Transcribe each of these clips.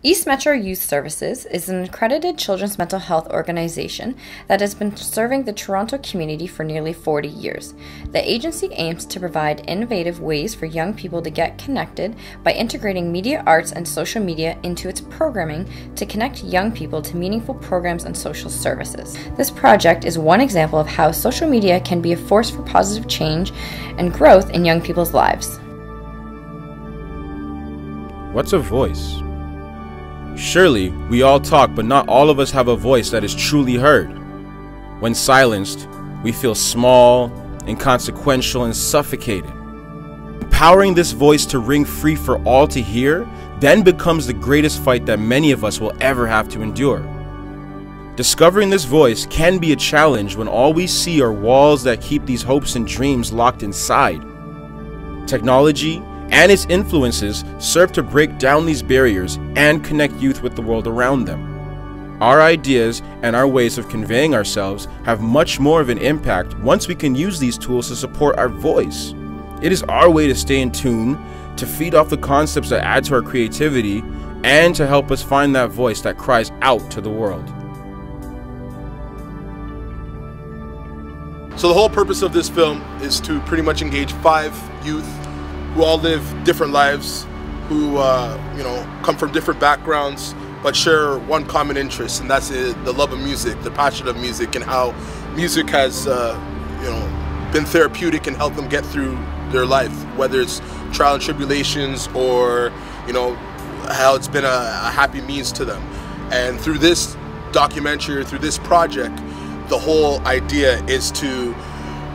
East Metro Youth Services is an accredited children's mental health organization that has been serving the Toronto community for nearly 40 years. The agency aims to provide innovative ways for young people to get connected by integrating media arts and social media into its programming to connect young people to meaningful programs and social services. This project is one example of how social media can be a force for positive change and growth in young people's lives. What's a voice? Surely, we all talk, but not all of us have a voice that is truly heard. When silenced, we feel small, inconsequential, and suffocated. Empowering this voice to ring free for all to hear then becomes the greatest fight that many of us will ever have to endure. Discovering this voice can be a challenge when all we see are walls that keep these hopes and dreams locked inside. Technology and its influences serve to break down these barriers and connect youth with the world around them. Our ideas and our ways of conveying ourselves have much more of an impact once we can use these tools to support our voice. It is our way to stay in tune, to feed off the concepts that add to our creativity, and to help us find that voice that cries out to the world. So the whole purpose of this film is to pretty much engage 5 youth who all live different lives, who come from different backgrounds, but share one common interest, and that's the love of music, the passion of music, and how music has been therapeutic and helped them get through their life, whether it's trial and tribulations or how it's been a happy means to them. And through this documentary, or through this project, the whole idea is to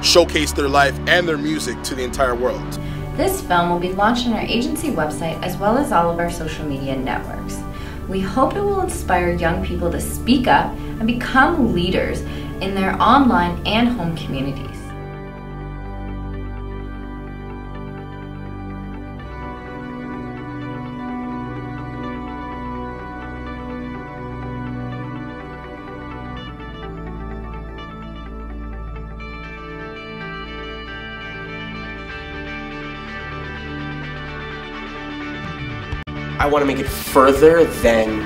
showcase their life and their music to the entire world. This film will be launched on our agency website as well as all of our social media networks. We hope it will inspire young people to speak up and become leaders in their online and home communities. I want to make it further than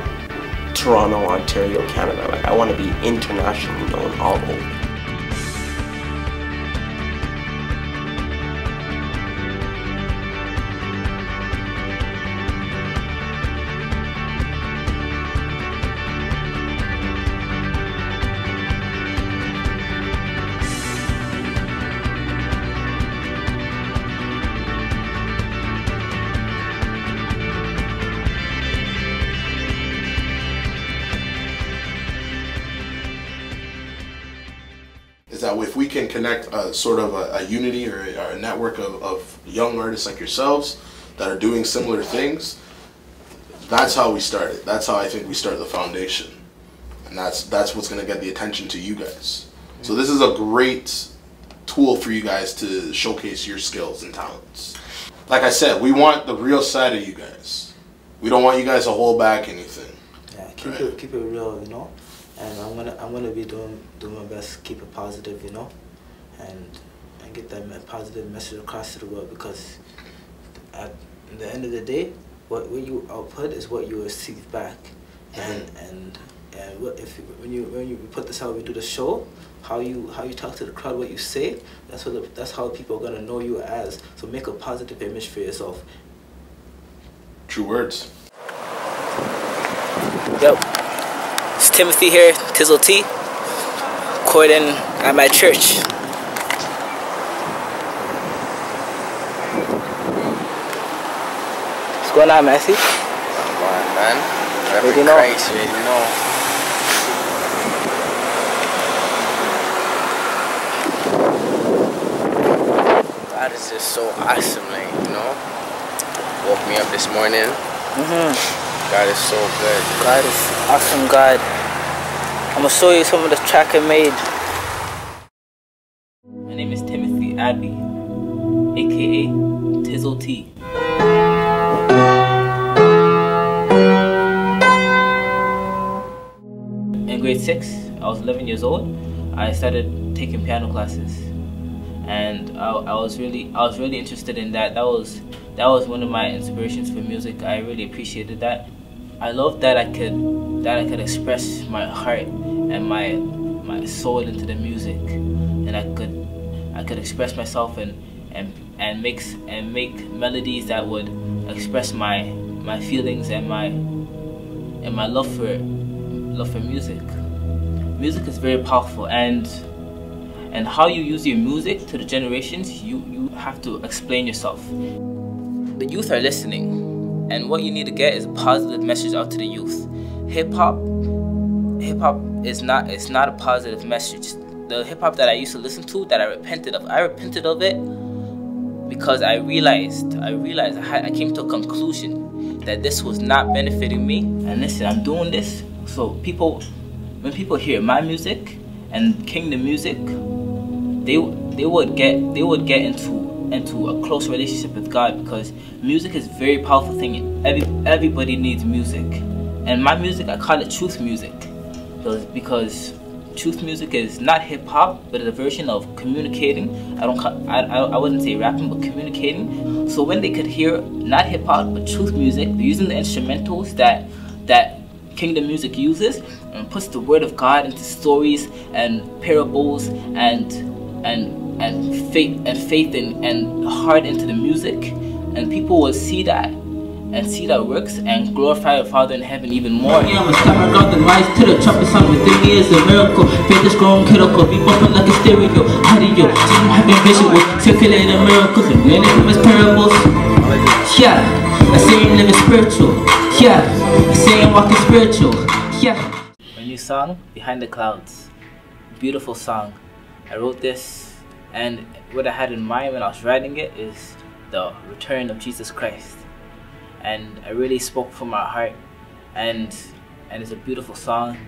Toronto, Ontario, Canada. Like, I want to be internationally known all over. Is that if we can connect sort of a unity or a network of young artists like yourselves that are doing similar things, that's how we started. That's how I think we started the foundation. And that's what's going to get the attention to you guys. So this is a great tool for you guys to showcase your skills and talents. Like I said, we want the real side of you guys. We don't want you guys to hold back anything. Yeah, keep it real, And I'm gonna be doing my best, keep it positive, and get that positive message across to the world, because at the end of the day, what you output is what you receive back, and when you put this out, we do the show, how you talk to the crowd, what you say, that's how people are gonna know you as. So make a positive image for yourself. True words. Yo. It's Timothy here, Tizzle T, recording at my church. What's going on, Matthew? Come on, man. Ready know? Christ, ready know. God is just so awesome, woke me up this morning. God is so good. God is awesome, God. I'm gonna show you some of the track I made. My name is Timothy Abbey, aka Tizzle T. In grade 6, I was 11 years old. I started taking piano classes, and I was really interested in that. That was one of my inspirations for music. I really appreciated that. I love that I could express my heart and my soul into the music, and I could express myself and make melodies that would express my feelings and my love for music. Music is very powerful, and how you use your music to the generations, you have to explain yourself. The youth are listening, and what you need to get is a positive message out to the youth. Hip hop is not a positive message. The hip hop that I used to listen to, that I repented of it because I realized I came to a conclusion that this was not benefiting me. And listen, I'm doing this so when people hear my music and Kingdom music, they would get into a close relationship with God, because music is a very powerful thing. Everybody needs music, and my music, I call it truth music, because truth music is not hip hop, but it's a version of communicating. I wouldn't say rapping, but communicating. So when they could hear not hip hop but truth music, they're using the instrumentals that Kingdom music uses, and puts the word of God into stories and parables and faith and heart into the music, and people will see that works and glorify our Father in heaven even more. Yeah, I'm a stammer God that rise to the trumpet sound within me is a miracle. Faith is growing critical, be bumping like a stereo, audio, having visual, circulating miracles and learning from his parables. Yeah, I say I'm living spiritual. Yeah, I say I'm walking spiritual. Yeah. My new song, Behind the Clouds. Beautiful song. I wrote this, and what I had in mind when I was writing it is the return of Jesus Christ. And I really spoke from my heart, and it's a beautiful song,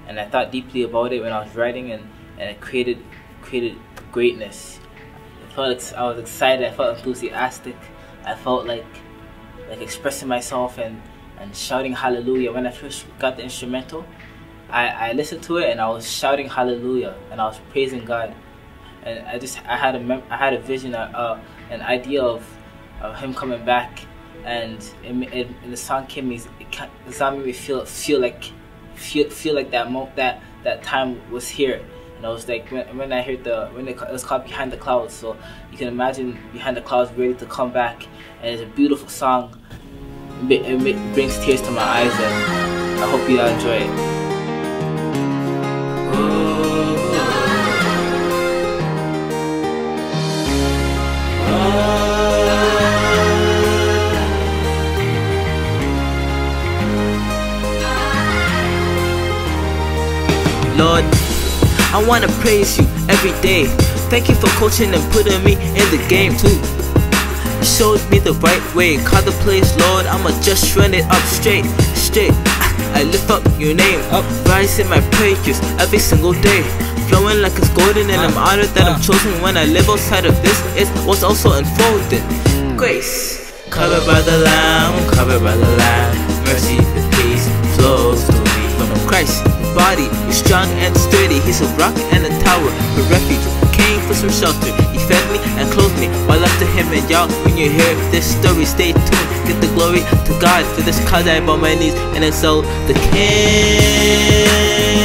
and I thought deeply about it when I was writing, and it created greatness. I was excited, I felt enthusiastic, I felt like expressing myself and shouting hallelujah. When I first got the instrumental, I listened to it and I was shouting hallelujah and I was praising God, and I had a vision, an idea of him coming back, and the song came. The song made me feel like that time was here. And I was like, when I heard it was called Behind the Clouds, so you can imagine Behind the Clouds ready to come back, and it's a beautiful song. It brings tears to my eyes, and I hope you all enjoy it. Lord, I wanna praise you every day. Thank you for coaching and putting me in the game too. You showed me the right way, call the place, Lord, I'ma just run it up straight. I lift up your name, rise in my praises every single day. Flowing like it's golden, and I'm honored that I'm chosen. When I live outside of this, it's what's also unfolded. Grace, covered by the Lamb, mercy and peace flows through me. From Christ, body is strong and sturdy. He's a rock and a tower, a refuge. Came for some shelter. He fed me and clothed me while up to him. And y'all, when you hear this story, stay tuned. Get the glory to God. For this cause I bow my knees and exalt the King.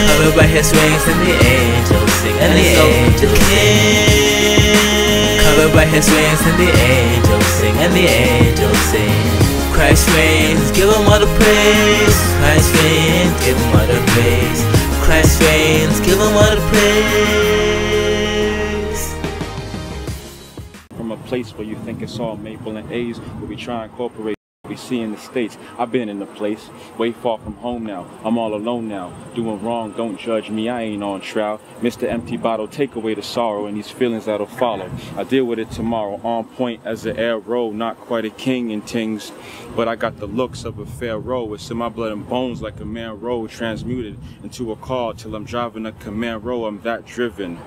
Covered by his wings and the angels sing. And exalt the King. Covered by his wings and the angels sing. And the angels sing. Christ reigns, give him all the praise. Christ reigns, give him all the praise. Christ reigns, give him all the praise. From a place where you think it's all maple and A's, where we try and incorporate what we see in the States. I've been in the place, way far from home now. I'm all alone now, doing wrong, don't judge me, I ain't on trial. Mr. Empty Bottle, take away the sorrow and these feelings that'll follow. I deal with it tomorrow, on point as an arrow, not quite a king in things, but I got the looks of a pharaoh. It's in my blood and bones like a man road, transmuted into a car till I'm driving a Camaro. I'm that driven.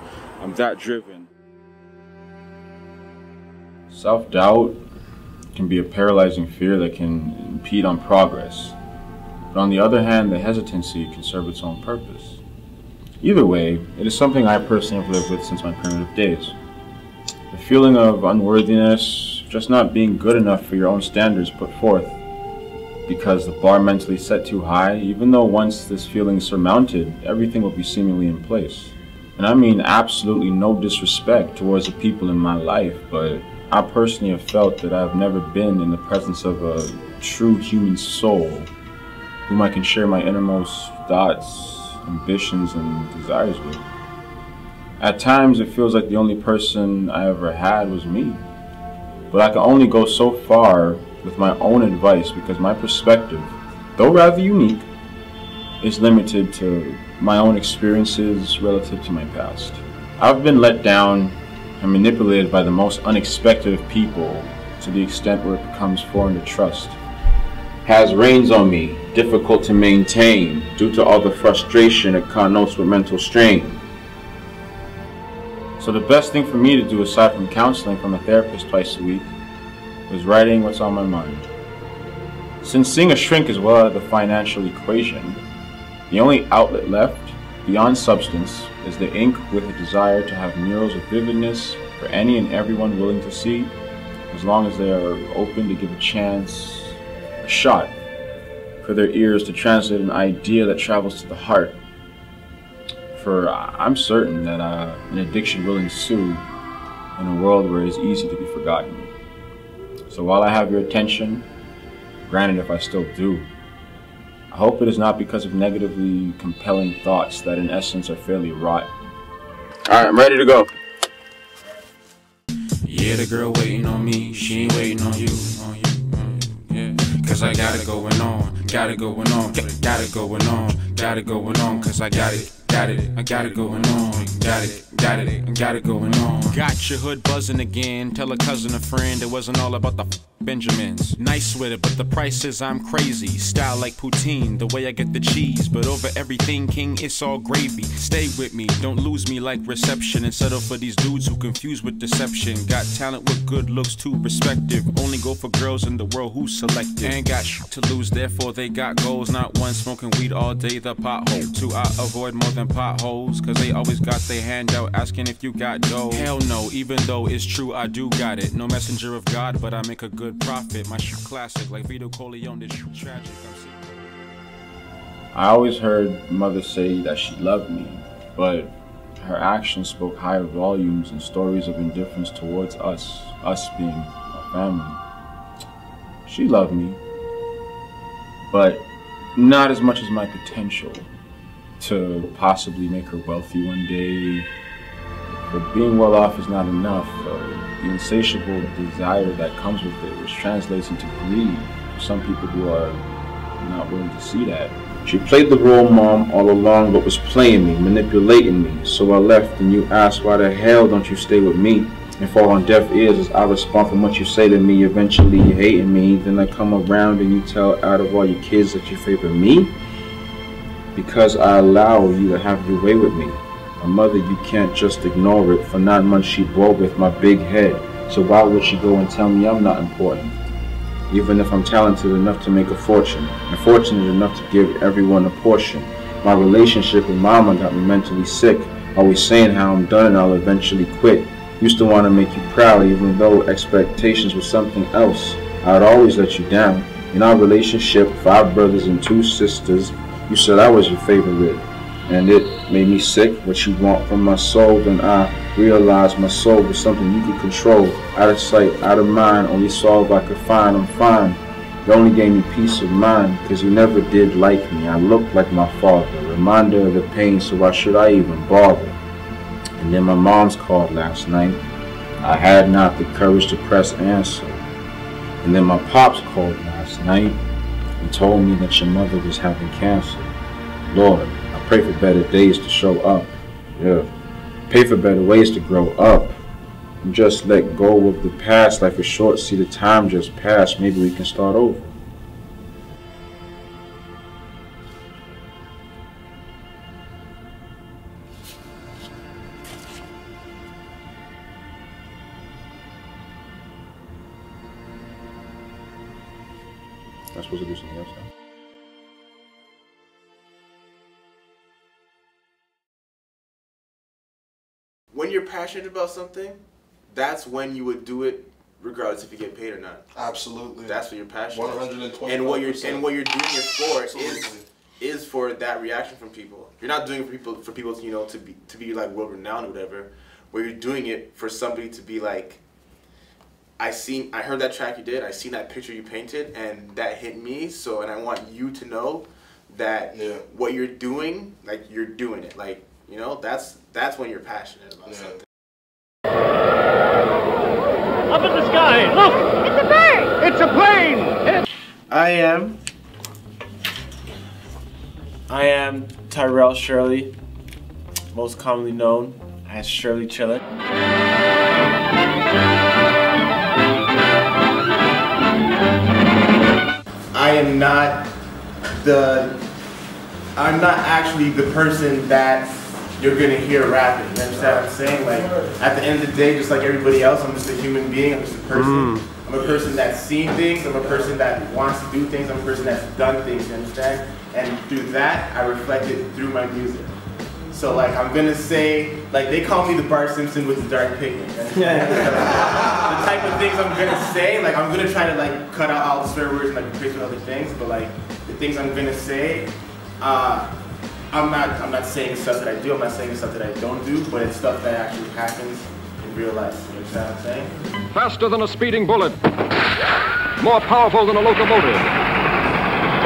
Self-doubt can be a paralyzing fear that can impede on progress. But on the other hand, the hesitancy can serve its own purpose. Either way, it is something I personally have lived with since my primitive days. The feeling of unworthiness, just not being good enough for your own standards put forth. because the bar mentally set too high, even though once this feeling is surmounted, everything will be seemingly in place. And I mean absolutely no disrespect towards the people in my life, but I personally have felt that I've never been in the presence of a true human soul whom I can share my innermost thoughts, ambitions, and desires with. At times it feels like the only person I ever had was me, but I can only go so far with my own advice because my perspective, though rather unique, is limited to my own experiences relative to my past. I've been let down and manipulated by the most unexpected of people to the extent where it becomes foreign to trust. Has reins on me, difficult to maintain due to all the frustration it connotes with mental strain. So the best thing for me to do aside from counseling from a therapist twice a week was writing what's on my mind. Since seeing a shrink is well out of the financial equation, the only outlet left, beyond substance, is the ink with a desire to have murals of vividness for any and everyone willing to see, as long as they are open to give a chance, a shot, for their ears to translate an idea that travels to the heart. For I'm certain that an addiction will ensue in a world where it is easy to be forgotten. So while I have your attention, granted if I still do, I hope it is not because of negatively compelling thoughts that in essence are fairly rot. Alright, I'm ready to go. Yeah, the girl waiting on me, she ain't waiting on you, yeah. Cause I got it going on, got it going on, got it going on, got it going on, cause I got it, I got it going on, got it going on. Got your hood buzzing again, tell a cousin, a friend, it wasn't all about the Benjamins. Nice with it, but the price is I'm crazy. Style like poutine, the way I get the cheese, but over everything, king, it's all gravy. Stay with me, don't lose me like reception, and settle for these dudes who confuse with deception. Got talent with good looks too perspective, only go for girls in the world who selected. Ain't got shit to lose, therefore they got goals. Not one smoking weed all day, the pothole. Two, I avoid more than potholes, cause they always got their hand out asking if you got dough. Hell no, even though it's true I do got it. No messenger of God, but I make a good profit. My shoe classic, like Vito Corleone, this shoe tragic. I always heard mother say that she loved me, but her actions spoke higher volumes and stories of indifference towards us being a family. She loved me, but not as much as my potential to possibly make her wealthy one day. But being well off is not enough. The insatiable desire that comes with it, which translates into greed for some people who are not willing to see that. She played the role mom all along, but was playing me, manipulating me. So I left, and you asked, why the hell don't you stay with me? And fall on deaf ears as I respond from what you say to me. Eventually you hating me, then I come around and you tell out of all your kids that you favor me? Because I allow you to have your way with me. My mother, you can't just ignore it. For 9 months she bore with my big head. So why would she go and tell me I'm not important? Even if I'm talented enough to make a fortune, and fortunate enough to give everyone a portion. My relationship with mama got me mentally sick. Always saying how I'm done and I'll eventually quit. Used to want to make you proud, even though expectations were something else. I'd always let you down. In our relationship, 5 brothers and 2 sisters, you said I was your favorite. And it made me sick. What you want from my soul, then I realized my soul was something you could control. Out of sight, out of mind, only solve I could find. I'm fine. You only gave me peace of mind, cause you never did like me. I looked like my father, reminder of the pain, so why should I even bother? And then my mom's called last night. I had not the courage to press answer. And then my pops called last night and told me that your mother was having cancer. Lord, pray for better days to show up. Yeah. Pray for better ways to grow up. And just let go of the past. Life is short. See the time just passed. Maybe we can start over. I'm supposed to do something else now. When you're passionate about something, that's when you would do it regardless if you get paid or not. Absolutely. That's what you're passionate. 120. And what you're doing it for is for that reaction from people. You're not doing it for people to be like world renowned or whatever. Where you're doing it for somebody to be like, I heard that track you did, I seen that picture you painted, and that hit me. So, and I want you to know that what you're doing, like you're doing it, like that's when you're passionate about something. Up in the sky, look! It's a bird! It's a plane! I am Tyrell Shirley, most commonly known as Shirley Chillin. I'm not actually the person that you're gonna hear rapping. You understand what I'm saying? Like, at the end of the day, just like everybody else, I'm just a human being, I'm just a person. I'm a person that's seen things, I'm a person that wants to do things, I'm a person that's done things, you understand? And through that, I reflect it through my music. So like, I'm gonna say, like, they call me the Bart Simpson with the dark pigment. The type of things I'm gonna say, like, I'm gonna try to like cut out all the swear words and like replace with other things, but like, the things I'm gonna say, I'm not saying stuff that I do, I'm not saying stuff that I don't do, but it's stuff that actually happens in real life. You understand what I'm saying? Faster than a speeding bullet. More powerful than a locomotive.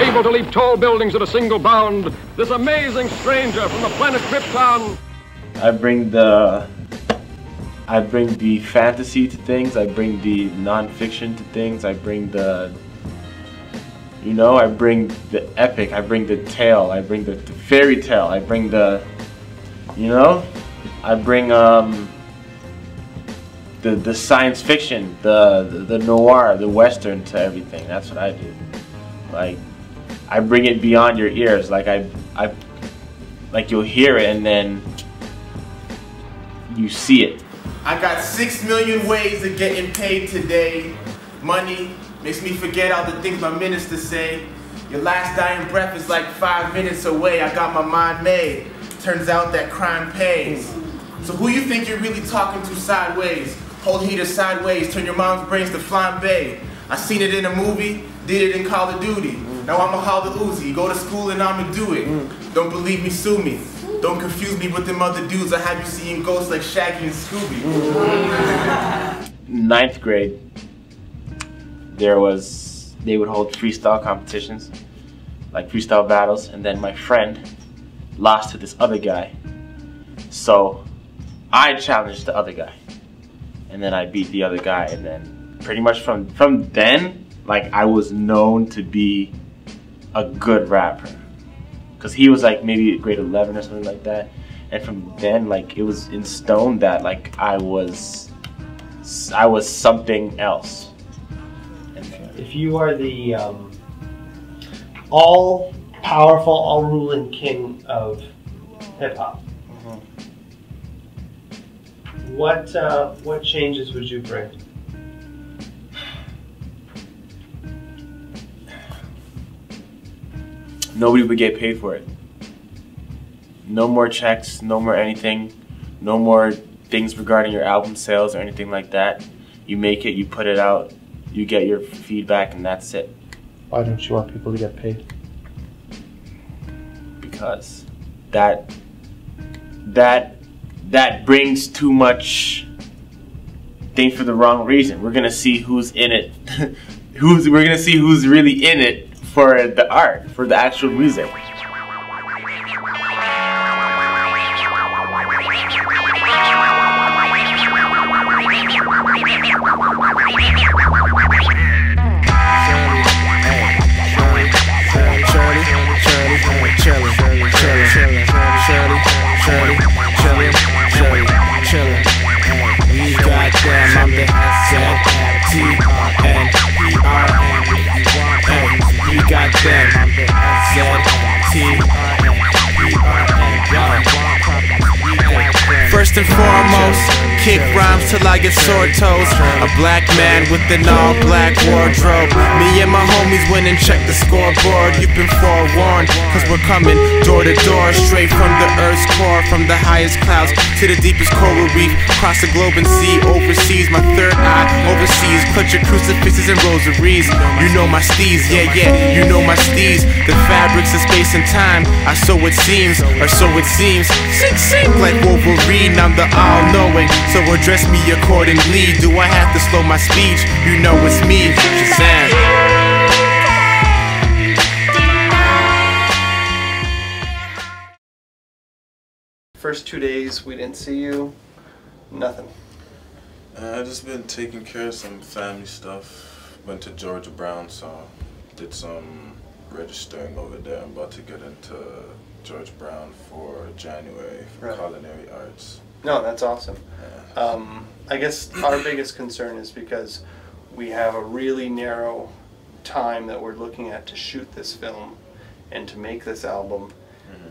Able to leap tall buildings at a single bound. This amazing stranger from the planet Krypton. I bring the fantasy to things, I bring the non-fiction to things, I bring the I bring the epic, I bring the tale, I bring the fairy tale, I bring the, I bring the science fiction, the noir, the western to everything. That's what I do. Like, I bring it beyond your ears. Like like you'll hear it and then you see it. I got 6 million ways of getting paid today. Money makes me forget all the things my ministers say. Your last dying breath is like 5 minutes away. I got my mind made. Turns out that crime pays. So who you think you're really talking to sideways? Hold heater sideways, turn your mom's brains to flambe. I seen it in a movie, did it in Call of Duty. Now I'ma haul the Uzi, go to school and I'ma do it. Don't believe me, sue me. Don't confuse me with them other dudes. I have you seeing ghosts like Shaggy and Scooby. 9th grade, they would hold freestyle competitions, like freestyle battles, and then my friend lost to this other guy. So I challenged the other guy, and then I beat the other guy, and then pretty much from then, like, I was known to be a good rapper. Cause he was like maybe grade 11 or something like that, and from then, like, it was in stone that like I was something else. If you are the all-powerful, all-ruling king of hip-hop, what changes would you bring? Nobody would get paid for it. No more checks, no more anything, no more things regarding your album sales or anything like that. You make it, you put it out, you get your feedback, and that's it. Why don't you want people to get paid? Because that brings too much things for the wrong reason. We're gonna see who's in it. We're gonna see who's really in it for the art, for the actual music. First and foremost, kick rhymes till I get sore toes. A black man with an all-black wardrobe. Me and my homies went and checked the scoreboard. You've been forewarned, cause we're coming door to door, straight from the earth's core, from the highest clouds to the deepest coral reef, across the globe and sea, overseas. My third eye overseas, clutch your crucifixes and rosaries. You know my steez, yeah, you know my steez. The fabrics of space and time, so it seems, or so it seems. Sink, sink like Wolverine, I'm the all-knowing, so address me accordingly. Do I have to slow my speech? You know it's me, Shazam. First 2 days we didn't see you, nothing. I've just been taking care of some family stuff. Went to Georgia Brown, so did some registering over there. I'm about to get into George Brown for January for culinary arts. No, that's awesome. I guess our biggest concern is because we have a really narrow time that we're looking at to shoot this film and to make this album,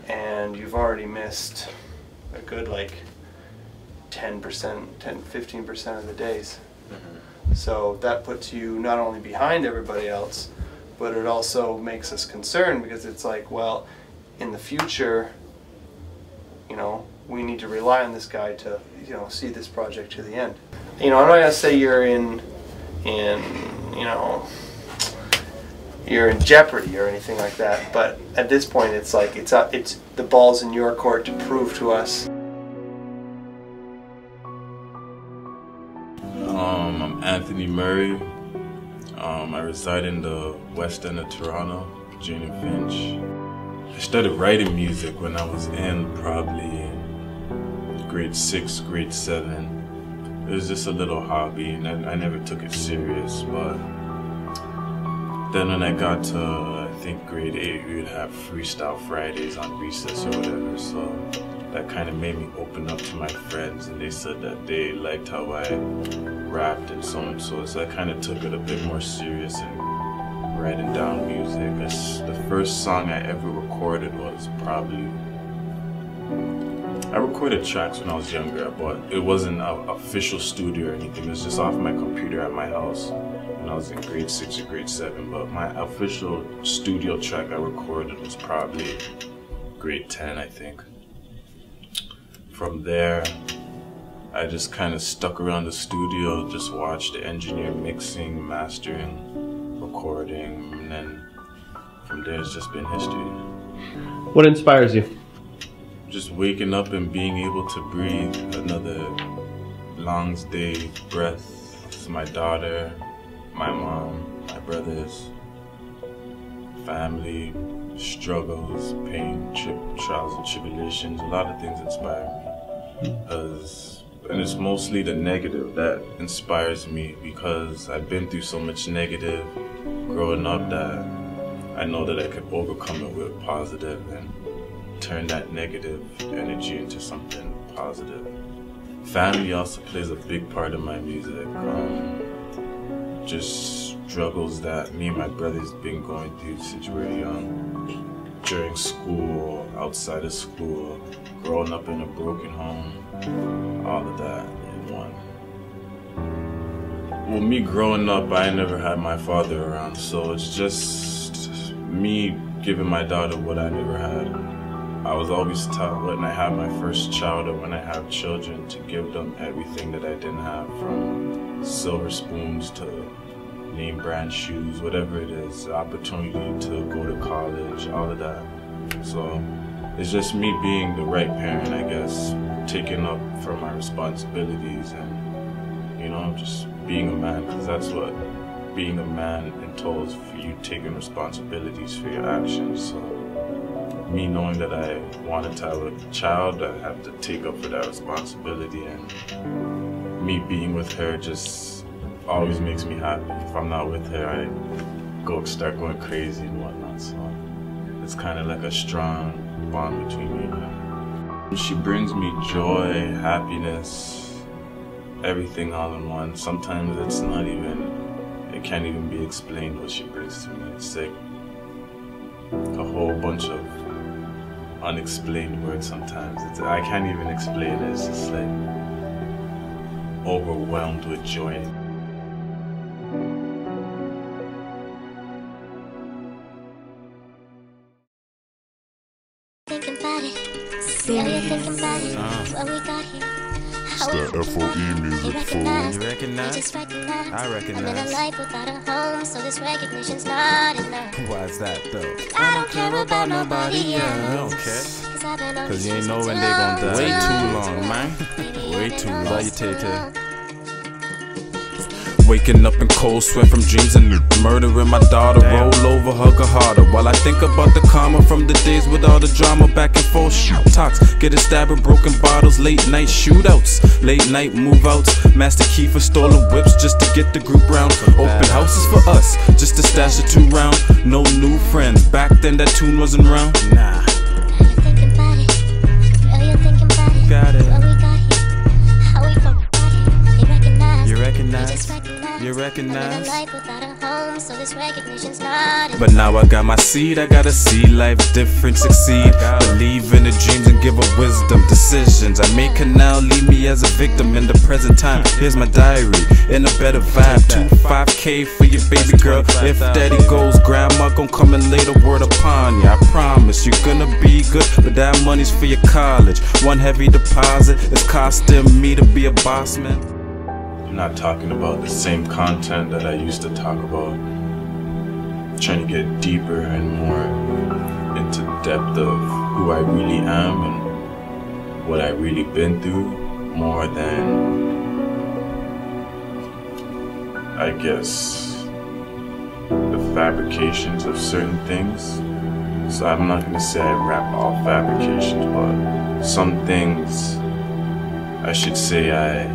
and you've already missed a good like 15% of the days. So that puts you not only behind everybody else, but it also makes us concerned, because it's like, well, in the future, you know, we need to rely on this guy to, you know, see this project to the end. You know, I'm not gonna say you're in you know, you're in jeopardy or anything like that, but at this point, it's like it's the ball's in your court to prove to us. I'm Anthony Murray. I reside in the West End of Toronto, Jane and Finch. I started writing music when I was in probably grade 6, grade 7. It was just a little hobby, and I never took it serious. But then when I got to, I think, grade 8, we would have Freestyle Fridays on recess or whatever. So that kind of made me open up to my friends, and they said that they liked how I rapped and so on. So I kind of took it a bit more serious and writing down music. The first song I ever recorded was probably, I recorded tracks when I was younger, but it wasn't an official studio or anything. It was just off my computer at my house when I was in grade 6 or grade 7. But my official studio track I recorded was probably grade 10, I think. From there, I just kind of stuck around the studio, just watched the engineer mixing, mastering, recording, and then from there it's just been history. What inspires you? Just waking up and being able to breathe another long day breath. This is my daughter, my mom, my brothers, family, struggles, pain, trials and tribulations. A lot of things inspire me. And it's mostly the negative that inspires me, because I've been through so much negative growing up that I know that I could overcome it with positive and turn that negative energy into something positive. Family also plays a big part of my music. Just struggles that me and my brothers been going through since we were young, during school, outside of school, growing up in a broken home, all of that in one. Well, me growing up, I never had my father around, so it's just me giving my daughter what I never had. I was always taught when I have my first child or when I have children to give them everything that I didn't have, from silver spoons to name brand shoes, whatever it is, the opportunity to go to college, all of that. So it's just me being the right parent, I guess, taking up for my responsibilities and, you know, just being a man, because that's what being a man entails, for you taking responsibilities for your actions. So me knowing that I wanted to have a child, I have to take up for that responsibility, and me being with her just always makes me happy. If I'm not with her, I start going crazy and whatnot. So it's kind of like a strong bond between me and her. She brings me joy, happiness, everything all in one. Sometimes it's not even, it can't even be explained what she brings to me. It's like a whole bunch of unexplained words sometimes. I can't even explain it. It's just like, overwhelmed with joy. Thinking about it. Really thinking about it. What we got here. It's that FOE music, fool. You recognize? I recognize. I'm in a life without a home, so this recognition's not enough. Why is that though? I don't care about nobody else. You don't care? Cause you ain't know when they gon' die. Way too long, man. Way too long. Love you, Tay-Tay. Waking up in cold sweat from dreams and murdering my daughter. Roll over, hug her harder. While I think about the karma from the days with all the drama, back and forth talks, get a stab at broken bottles, late night shootouts, late night move outs, master key for stolen whips just to get the group round. Open houses for us, just to stash a 2 round. No new friends, back then that tune wasn't round. Nah. Got it. You recognize? You recognize? But now I got my seed, I gotta see life different, succeed. Believe in the dreams and give her wisdom, decisions I make can now leave me as a victim in the present time. Here's my diary, in a better vibe. 25K for your baby girl. If daddy goes, grandma gon' come and lay the word upon you. I promise you're gonna be good, but that money's for your college. One heavy deposit is costing me to be a boss man. I'm not talking about the same content that I used to talk about. Trying to get deeper and more into depth of who I really am and what I really been through, more than, I guess, the fabrications of certain things. So I'm not gonna say I rap all fabrications, but some things I should say I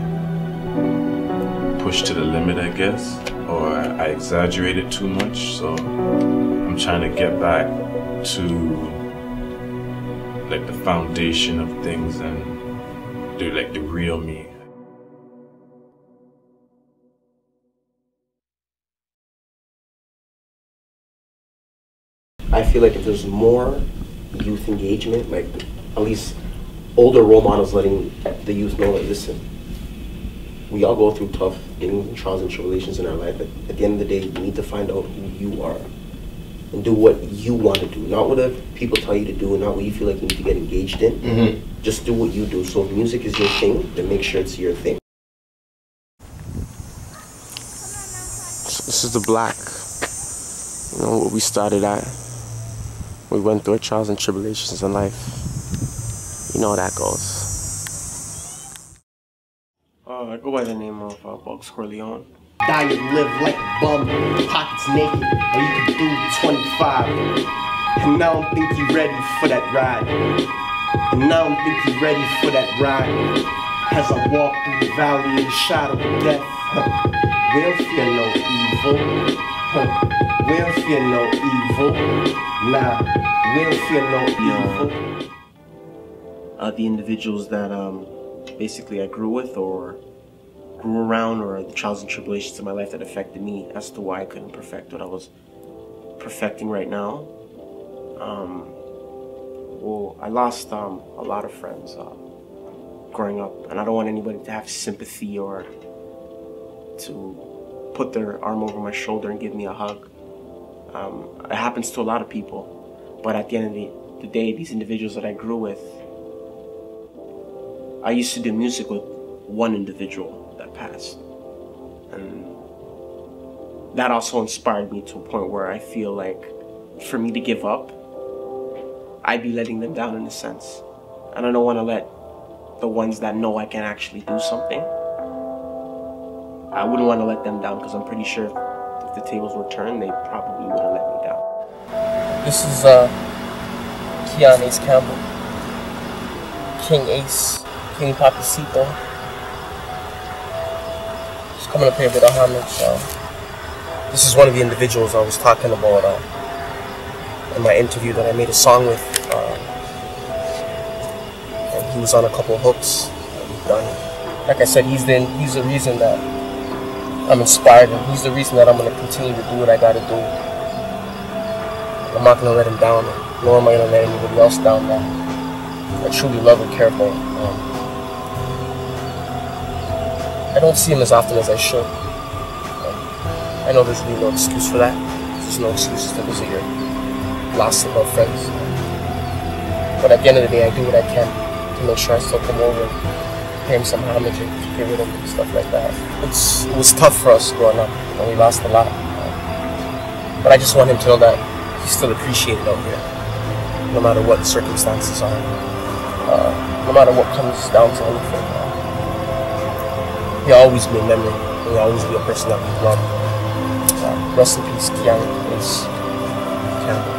push to the limit, I guess, or I exaggerated too much. So I'm trying to get back to like the foundation of things and do like the real me. I feel like if there's more youth engagement, like at least older role models letting the youth know, like, listen, we all go through tough things and trials and tribulations in our life, but at the end of the day, you need to find out who you are and do what you want to do, not what people tell you to do, and not what you feel like you need to get engaged in. Just do what you do. So if music is your thing, then make sure it's your thing. This is the Black. You know what we started at. We went through our trials and tribulations in life. You know how that goes. I go by the name of Bugs Corleone. Die and live like a bum, pockets naked, or you can do 25. And I don't think you're ready for that ride. And I don't think you're ready for that ride. As I walk through the valley of the shadow of death, we'll fear no evil. We'll fear no evil. Nah, we'll fear no evil. The individuals that basically I grew with or grew around, or the trials and tribulations of my life that affected me as to why I couldn't perfect what I was perfecting right now. Well, I lost a lot of friends growing up, and I don't want anybody to have sympathy or to put their arm over my shoulder and give me a hug. It happens to a lot of people, but at the end of the day, these individuals that I grew with, I used to do music with one individual that passed, and that also inspired me to a point where I feel like for me to give up, I'd be letting them down in a sense, and I don't want to let the ones that know I can actually do something, I wouldn't want to let them down, because I'm pretty sure if the tables were turned, they probably would have let me down. This is Keon Ace Campbell, King Ace, King Papacito. Just coming up here with a homage. This is one of the individuals I was talking about in my interview that I made a song with. And he was on a couple of hooks that we've done. Like I said, he's the reason that I'm inspired, and he's the reason that I'm going to continue to do what I got to do. I'm not going to let him down, nor am I going to let anybody else down that I truly love and care about. I don't see him as often as I should. I know there's really no excuse for that. There's no excuses to visit your lost and loved friends. But at the end of the day, I do what I can to make sure I still come over and pay him some homage and pay with him and stuff like that. It was tough for us growing up. You know, we lost a lot. But I just want him to know that he's still appreciated out here, no matter what the circumstances are, no matter what comes down to anything. He'll always be a memory, and he'll always be a person that we love. Rest in peace, Keanu. Please, Keanu.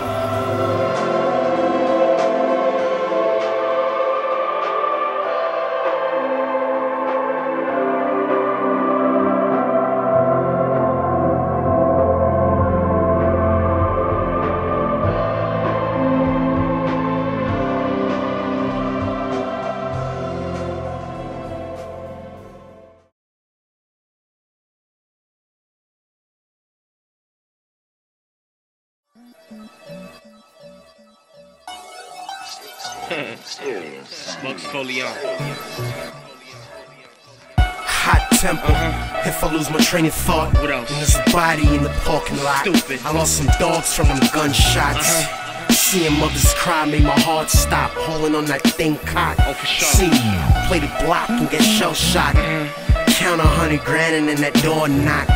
Smokes Coleon. Hot temper. If I lose my train of thought, what else? And there's a body in the parking lot. Stupid. I lost some dogs from them gunshots. Seeing mothers cry made my heart stop. Hauling on that thing cock. Oh, for sure. See, play the block and get shell shot. Count 100 grand and then that door knock.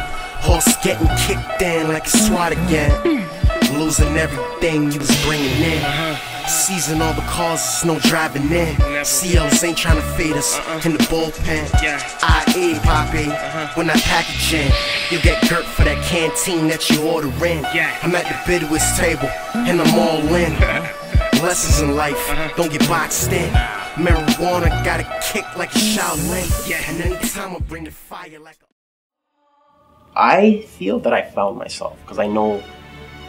Horse getting kicked in like a SWAT again. Losing everything you was bringing in. Seizing all the cars, there's no driving in. CLs ain't trying to fade us in the bullpen. I.E. Poppy, when I package in, you'll get girt for that canteen that you order in. I'm at the bidwist table, and I'm all in. Lessons in life, don't get boxed in. Marijuana got a kick like a Shaolin. And anytime I bring the fire like a... I feel that I found myself, because I know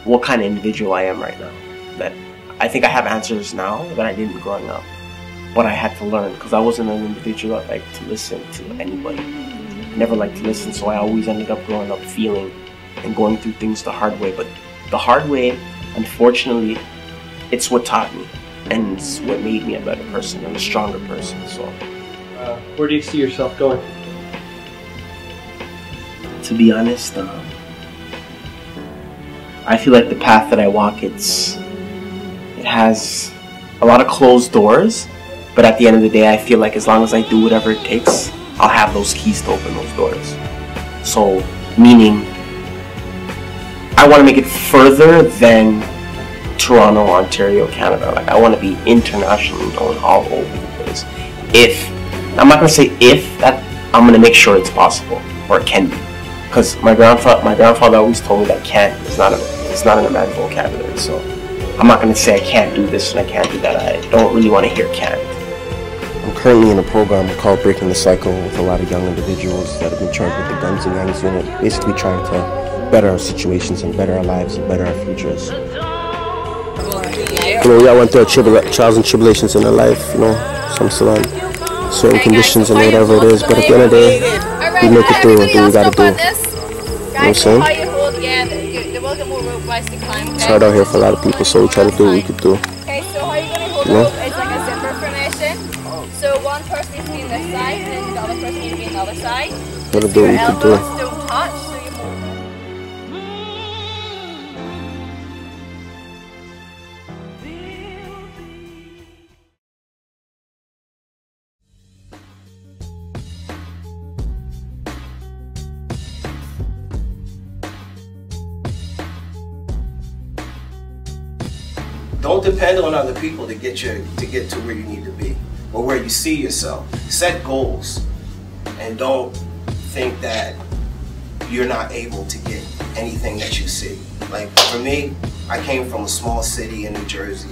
what kind of individual I am right now. That I think I have answers now that I didn't growing up, but I had to learn because I wasn't an individual that liked to listen to anybody. I never liked to listen, so I always ended up growing up feeling and going through things the hard way. But the hard way, unfortunately, it's what taught me, and it's what made me a better person and a stronger person. So, where do you see yourself going? To be honest, I feel like the path that I walk, it has a lot of closed doors, but at the end of the day, I feel like as long as I do whatever it takes, I'll have those keys to open those doors. So, meaning, I want to make it further than Toronto, Ontario, Canada. Like, I want to be internationally known all over the place. I'm not going to say if, that I'm going to make sure it's possible, or it can be. Because my grandfather always told me that can't is not in a bad vocabulary. So I'm not going to say I can't do this and I can't do that. I don't really want to hear can't. I'm currently in a program called Breaking the Cycle with a lot of young individuals that have been charged with the Guns and Gangs unit, basically trying to better our situations and better our lives and better our futures. You know, we all went through trials and tribulations in our life, you know, some still on certain conditions and whatever it is, but at the end of the day, we make it through and do what we gotta do. You know what I'm saying? It's hard out here for a lot of people, so we try to do what we could do. Okay, so how you're going to hold the rope is like a zipper formation. So one person needs to be on this side, and then the other person needs to be on the other side. Gotta do what we could do. Your elbows don't touch, so you're Don't depend on other people to get to where you need to be or where you see yourself. Set goals and don't think that you're not able to get anything that you see. Like for me, I came from a small city in New Jersey.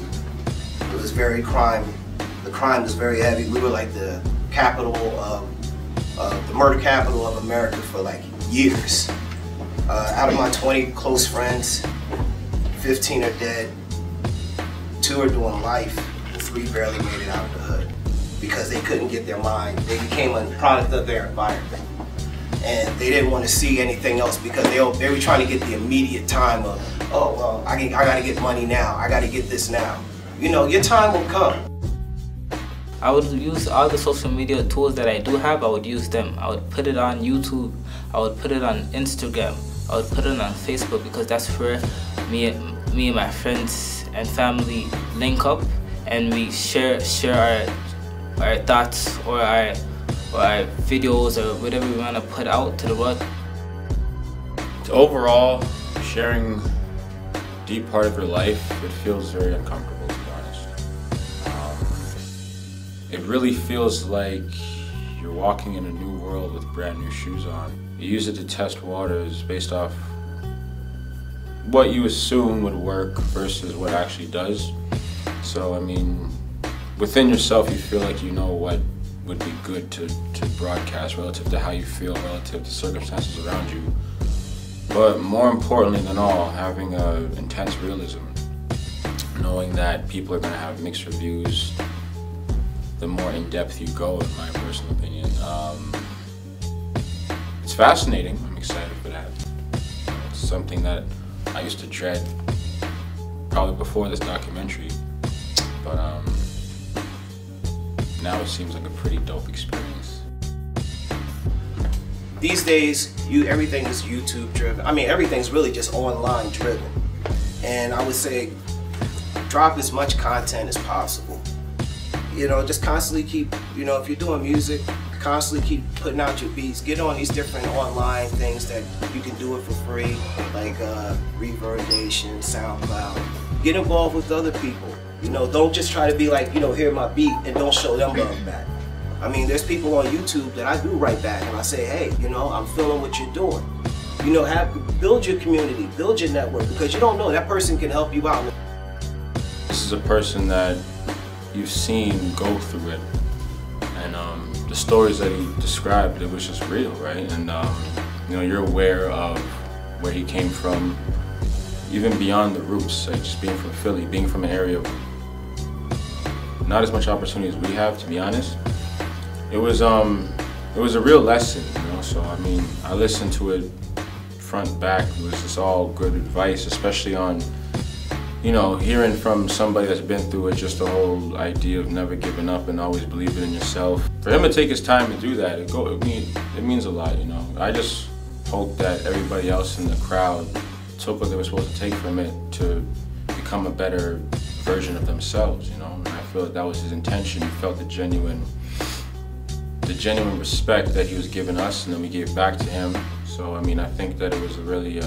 It was very the crime was very heavy. We were like the capital of, the murder capital of America for like years. Out of my 20 close friends, 15 are dead. 2 are doing life, and 3 barely made it out of the hood because they couldn't get their mind. They became a product of their environment, and they didn't want to see anything else because they were trying to get the immediate time of, oh well, I got to get money now, I got to get this now. You know, your time will come. I would use all the social media tools that I do have. I would use them. I would put it on YouTube. I would put it on Instagram. I would put it on Facebook, because that's where me and my friends and family link up, and we share our thoughts or our videos or whatever we want to put out to the world. Overall, sharing a deep part of your life, it feels very uncomfortable, to be honest. It really feels like you're walking in a new world with brand new shoes on. You use it to test waters based off what you assume would work versus what actually does. So, I mean, within yourself, you feel like you know what would be good to broadcast relative to how you feel, relative to circumstances around you. But more importantly than all, having an intense realism, knowing that people are going to have mixed reviews the more in-depth you go, in my personal opinion. It's fascinating. I'm excited for that. It's something that I used to dread probably before this documentary, but now it seems like a pretty dope experience. These days, everything is YouTube driven. I mean, everything's really just online driven. And I would say drop as much content as possible. You know, just constantly keep, you know, if you're doing music, constantly keep putting out your beats. Get on these different online things that you can do it for free, like Reverb Nation, SoundCloud. Get involved with other people. You know, don't just try to be like, you know, hear my beat and don't show them love back. I mean, there's people on YouTube that I do write back and I say, hey, you know, I'm feeling what you're doing. You know, build your community, build your network, because you don't know, that person can help you out. This is a person that you've seen go through it, and the stories that he described, it was just real, right? And you know, you're aware of where he came from, even beyond the roots, like just being from Philly, being from an area not as much opportunity as we have, to be honest. It was a real lesson, you know. So I mean, I listened to it front back. It was just all good advice, especially on, you know, hearing from somebody that's been through it, just the whole idea of never giving up and always believing in yourself. For him to take his time to do that, it means a lot, you know. I just hope that everybody else in the crowd took what they were supposed to take from it to become a better version of themselves, you know. And I feel that was his intention. He felt the genuine respect that he was giving us, and then we gave back to him. So I mean, I think that it was a really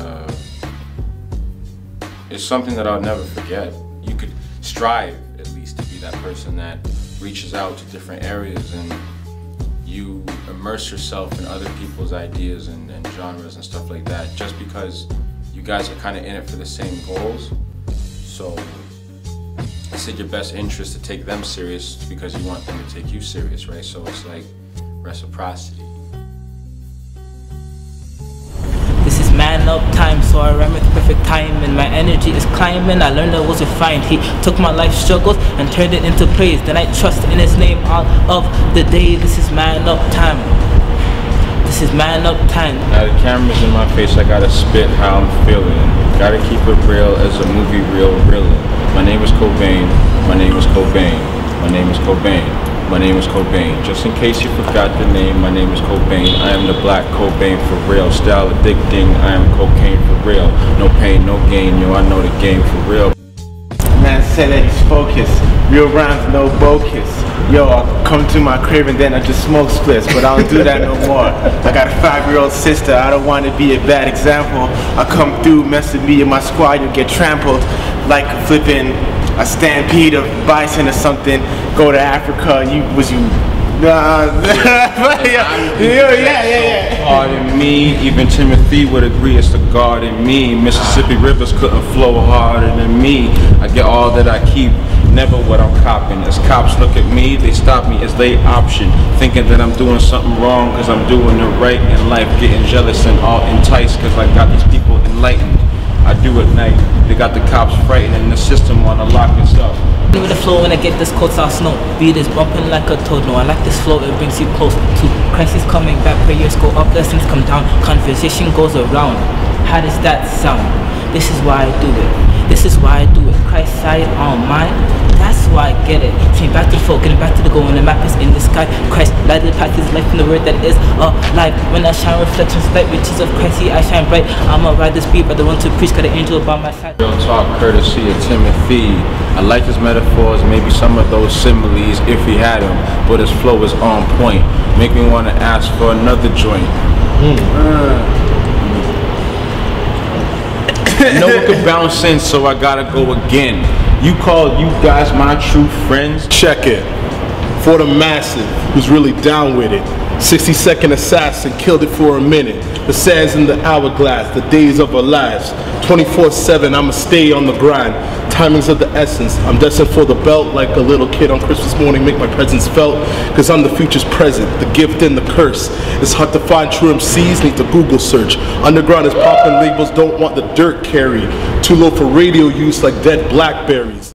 it's something that I'll never forget. You could strive at least to be that person that reaches out to different areas and you immerse yourself in other people's ideas and genres and stuff like that, just because you guys are kind of in it for the same goals. So it's in your best interest to take them serious because you want them to take you serious, right? So it's like reciprocity. This is man up time, so I ran with perfect timing. My energy is climbing, I learned I was refined. He took my life struggles and turned it into praise. Then I trust in his name all of the day. This is man up time. This is man up time. Now the camera's in my face, I gotta spit how I'm feeling. Gotta keep it real as a movie reel reeling. My name is Cobain, my name is Cobain, my name is Cobain. My name is Cobain. Just in case you forgot the name, my name is Cobain. I am the black Cobain for real. Style addicting, I am cocaine for real. No pain, no gain, yo, I know the game for real. Man said that he's focused. Real rhymes, no bogus. Yo, I'll come to my crib and then I just smoke splits, but I don't do that no more. I got a 5-year-old sister, I don't want to be a bad example. I come through, mess with me and my squad, you get trampled like flipping a stampede of bison or something. Go to Africa, yeah. Pardon me, even Timothy would agree it's the God in me. Mississippi rivers couldn't flow harder than me. I get all that I keep, never what I'm copping. As cops look at me, they stop me as they option, thinking that I'm doing something wrong because I'm doing it right in life, getting jealous and all enticed because I got these people enlightened. I do at night, they got the cops frightened and the system wanna lock us up. With the flow when I get this cold soft snow. Beat is bumping like a toad. No, I like this flow, it brings you close to Christ is coming back, prayers go up, blessings come down, conversation goes around. How does that sound? This is why I do it. This is why I do it. Christ side on mine. That's so I get it. Came back to the folk, getting back to the goal, and the map is in the sky. Christ, light of the path is life in the word that is alive. When I shine reflections, light riches of Christ, see I shine bright. I'ma ride this beat, but the one to preach, got an angel by my side. Real talk, courtesy of Timothy. I like his metaphors, maybe some of those similes if he had them, but his flow is on point. Make me want to ask for another joint. No one could bounce in, so I gotta go again. You call you guys my true friends? Check it. For the massive, who's really down with it. 60-second assassin, killed it for a minute. The sands in the hourglass, the days of our lives. 24/7, I'ma stay on the grind. Timing's of the essence. I'm destined for the belt like a little kid on Christmas morning. Make my presence felt, cause I'm the future's present, the gift and the curse. It's hard to find true MCs, need to Google search. Underground is popping, labels don't want the dirt carried. Too low for radio use like dead blackberries.